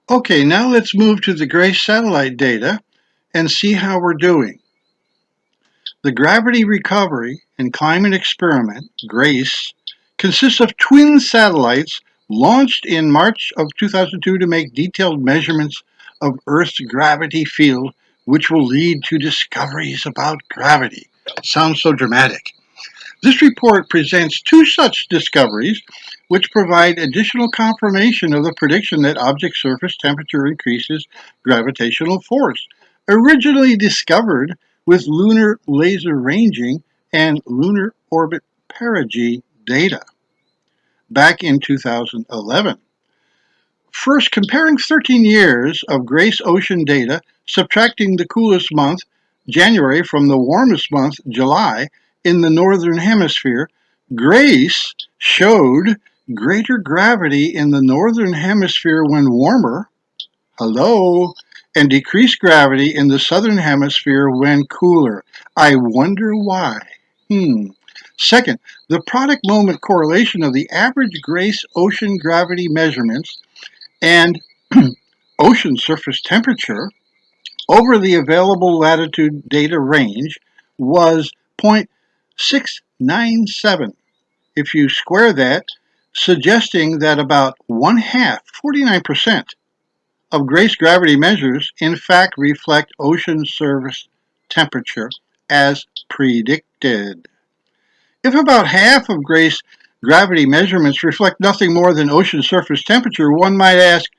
Okay, now let's move to the GRACE satellite data and see how we're doing. The Gravity Recovery and Climate Experiment, GRACE, consists of twin satellites launched in March of 2002 to make detailed measurements of Earth's gravity field, which will lead to discoveries about gravity. Sounds so dramatic. This report presents two such discoveries, which provide additional confirmation of the prediction that object surface temperature increases gravitational force, originally discovered with lunar laser ranging and lunar orbit perigee data back in 2011. First, comparing 13 years of Grace Ocean data, subtracting the coolest month, January, from the warmest month, July, in the Northern Hemisphere, Grace showed greater gravity in the Northern Hemisphere when warmer, hello, and decreased gravity in the Southern Hemisphere when cooler. I wonder why. Second, the product moment correlation of the average Grace ocean gravity measurements and ocean surface temperature over the available latitude data range was 0.697. If you square that, suggesting that about one half, 49%, of Grace gravity measures in fact reflect ocean surface temperature as predicted. If about half of Grace gravity measurements reflect nothing more than ocean surface temperature, one might ask,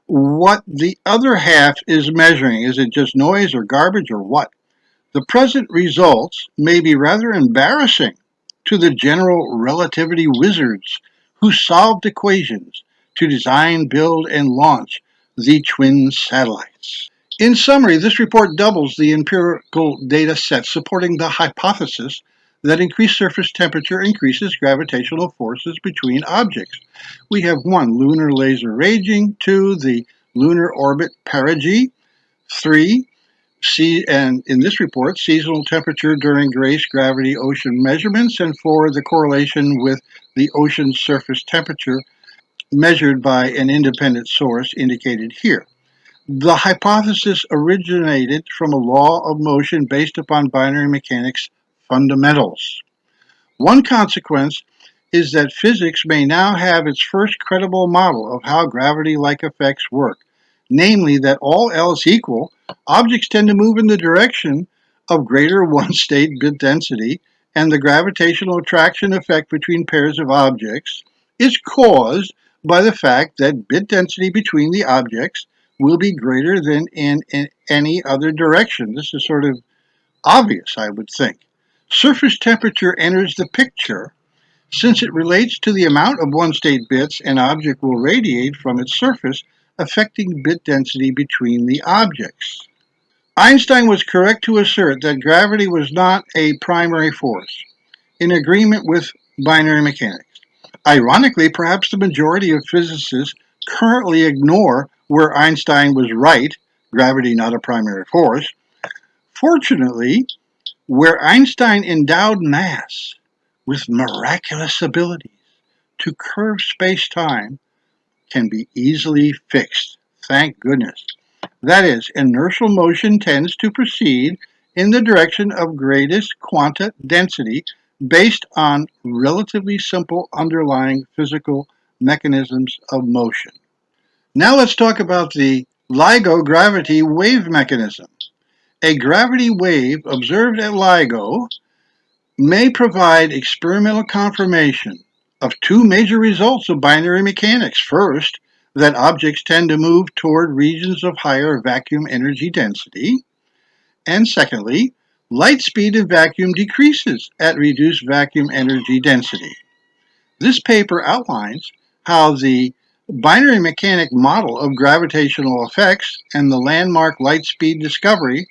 what the other half is measuring. Is it just noise or garbage or what? The present results may be rather embarrassing to the general relativity wizards who solved equations to design, build, and launch the twin satellites. In summary, this report doubles the empirical data set supporting the hypothesis that increased surface temperature increases gravitational forces between objects. We have one, lunar laser ranging, two, the lunar orbit perigee, three, and in this report, seasonal temperature during Grace gravity ocean measurements, and four, the correlation with the ocean surface temperature measured by an independent source indicated here. The hypothesis originated from a law of motion based upon binary mechanics fundamentals. One consequence is that physics may now have its first credible model of how gravity-like effects work, namely that all else equal, objects tend to move in the direction of greater one-state bit density, and the gravitational attraction effect between pairs of objects is caused by the fact that bit density between the objects will be greater than in any other direction. This is sort of obvious, I would think. Surface temperature enters the picture since it relates to the amount of one-state bits an object will radiate from its surface, affecting bit density between the objects. Einstein was correct to assert that gravity was not a primary force, in agreement with binary mechanics. Ironically, perhaps the majority of physicists currently ignore where Einstein was right, gravity not a primary force. Fortunately, where Einstein endowed mass with miraculous abilities to curve space-time can be easily fixed. Thank goodness. That is, inertial motion tends to proceed in the direction of greatest quanta density based on relatively simple underlying physical mechanisms of motion. Now let's talk about the LIGO gravity wave mechanism. A gravity wave observed at LIGO may provide experimental confirmation of two major results of binary mechanics. First, that objects tend to move toward regions of higher vacuum energy density. And secondly, light speed in vacuum decreases at reduced vacuum energy density. This paper outlines how the binary mechanic model of gravitational effects and the landmark light speed discovery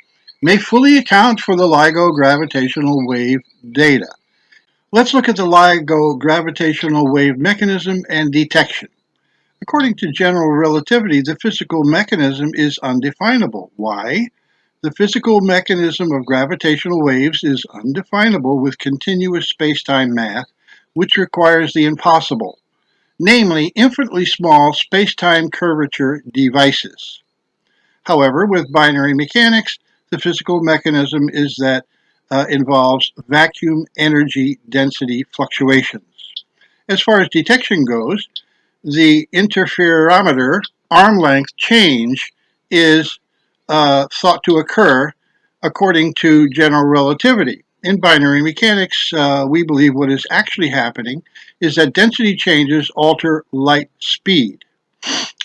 may fully account for the LIGO gravitational wave data. Let's look at the LIGO gravitational wave mechanism and detection. According to General Relativity, the physical mechanism is undefinable. Why? The physical mechanism of gravitational waves is undefinable with continuous spacetime math, which requires the impossible. namely infinitely small space-time curvature devices. However, with binary mechanics, the physical mechanism is that involves vacuum energy density fluctuations. As far as detection goes, the interferometer arm length change is thought to occur according to general relativity. In binary mechanics, we believe what is actually happening is that density changes alter light speed.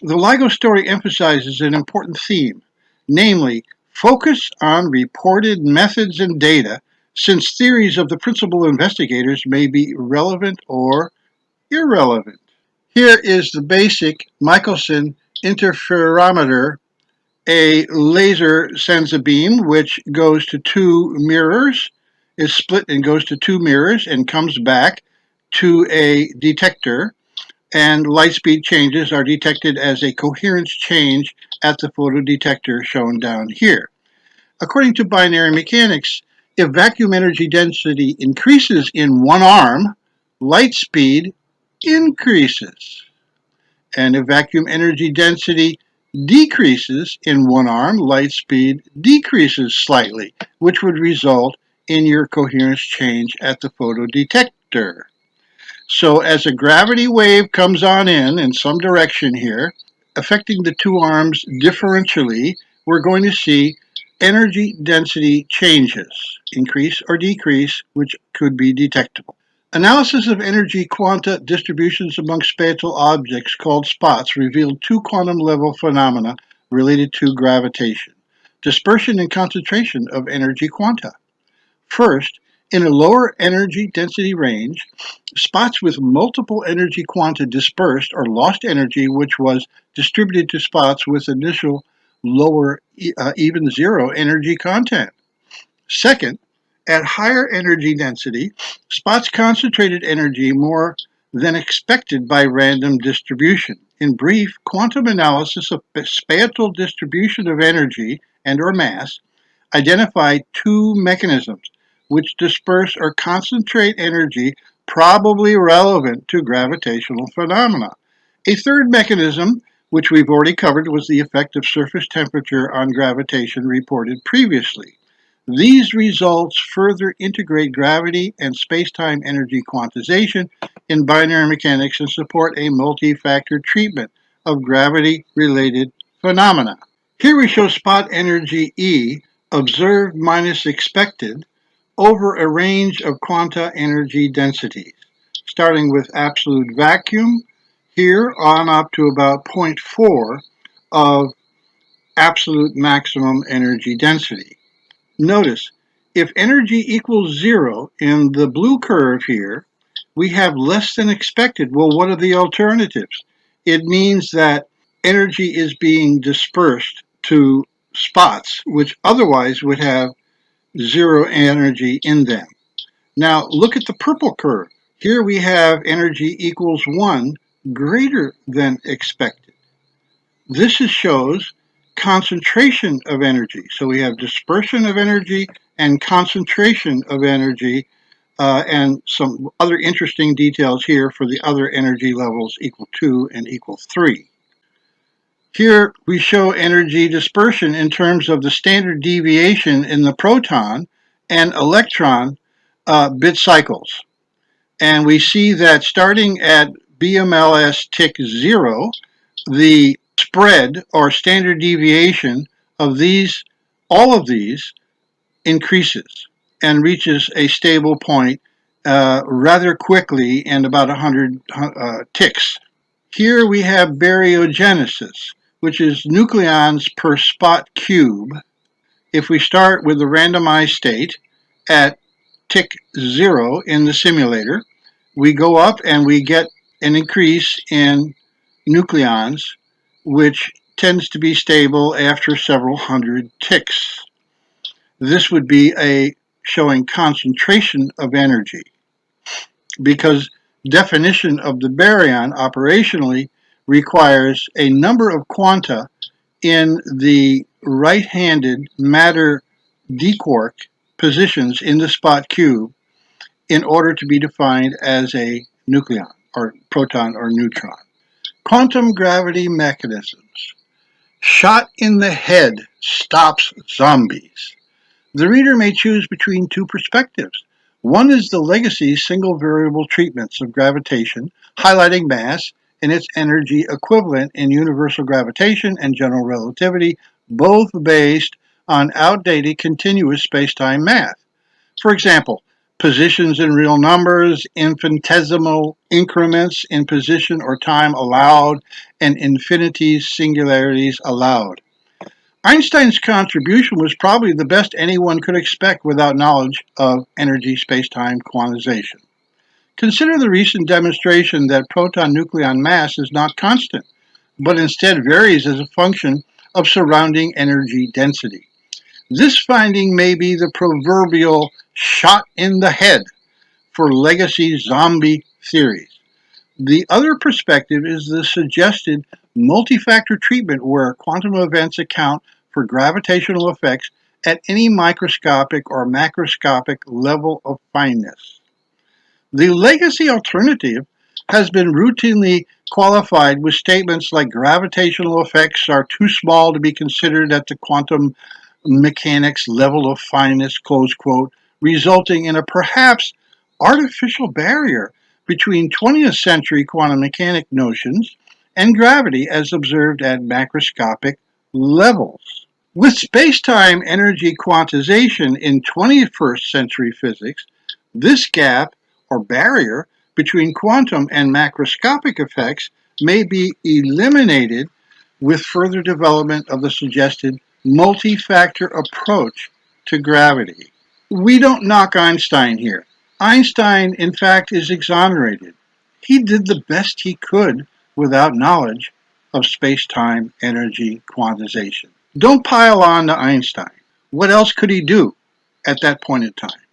The LIGO story emphasizes an important theme, namely, focus on reported methods and data, since theories of the principal investigators may be relevant or irrelevant. Here is the basic Michelson interferometer. A laser sends a beam which goes to two mirrors, is split and goes to two mirrors and comes back to a detector, and light speed changes are detected as a coherence change at the photodetector shown down here. According to binary mechanics, if vacuum energy density increases in one arm, light speed increases. And if vacuum energy density decreases in one arm, light speed decreases slightly, which would result in your coherence change at the photodetector. So as a gravity wave comes on in some direction here, affecting the two arms differentially, we're going to see energy density changes, increase or decrease, which could be detectable. Analysis of energy quanta distributions among spatial objects called spots revealed two quantum level phenomena related to gravitation: dispersion and concentration of energy quanta. First, in a lower energy density range, spots with multiple energy quanta dispersed or lost energy which was distributed to spots with initial lower, even zero energy content. Second, at higher energy density, spots concentrated energy more than expected by random distribution. In brief, quantum analysis of spatial distribution of energy and or mass identified two mechanisms which disperse or concentrate energy probably relevant to gravitational phenomena. A third mechanism, which we've already covered, was the effect of surface temperature on gravitation reported previously. These results further integrate gravity and space-time energy quantization in binary mechanics and support a multi-factor treatment of gravity-related phenomena. Here we show spot energy E, observed minus expected, over a range of quanta energy densities, starting with absolute vacuum, here on up to about 0.4 of absolute maximum energy density. Notice, if energy equals zero in the blue curve here, we have less than expected. Well, what are the alternatives? It means that energy is being dispersed to spots which otherwise would have zero energy in them. Now, look at the purple curve. Here we have energy equals 1 greater than expected. This shows concentration of energy. So we have dispersion of energy and concentration of energy, and some other interesting details here for the other energy levels equal 2 and equal 3. Here we show energy dispersion in terms of the standard deviation in the proton and electron bit cycles. And we see that starting at BMLS tick 0, the spread or standard deviation of these, all of these, increases and reaches a stable point rather quickly in about 100 ticks. Here we have baryogenesis, which is nucleons per spot cube. If we start with the randomized state at tick 0 in the simulator, we go up and we get an increase in nucleons, which tends to be stable after several hundred ticks. This would be showing concentration of energy, because definition of the baryon operationally requires a number of quanta in the right-handed matter d-quark positions in the spot cube in order to be defined as a nucleon or proton or neutron. Quantum gravity mechanisms. Shot in the head stops zombies. The reader may choose between two perspectives. One is the legacy single variable treatments of gravitation, highlighting mass and its energy equivalent in universal gravitation and general relativity, both based on outdated continuous spacetime math. For example, positions in real numbers, infinitesimal increments in position or time allowed, and infinities singularities allowed. Einstein's contribution was probably the best anyone could expect without knowledge of energy spacetime quantization. Consider the recent demonstration that proton-nucleon mass is not constant, but instead varies as a function of surrounding energy density. This finding may be the proverbial shot in the head for legacy zombie theories. The other perspective is the suggested multi-factor treatment where quantum events account for gravitational effects at any microscopic or macroscopic level of fineness. The legacy alternative has been routinely qualified with statements like gravitational effects are too small to be considered at the quantum mechanics level of fineness, close quote, resulting in a perhaps artificial barrier between 20th century quantum mechanic notions and gravity as observed at macroscopic levels. With space-time energy quantization in 21st century physics, this gap or barrier between quantum and macroscopic effects may be eliminated with further development of the suggested multi-factor approach to gravity. We don't knock Einstein here. Einstein, in fact, is exonerated. He did the best he could without knowledge of space-time energy quantization. Don't pile on to Einstein. What else could he do at that point in time?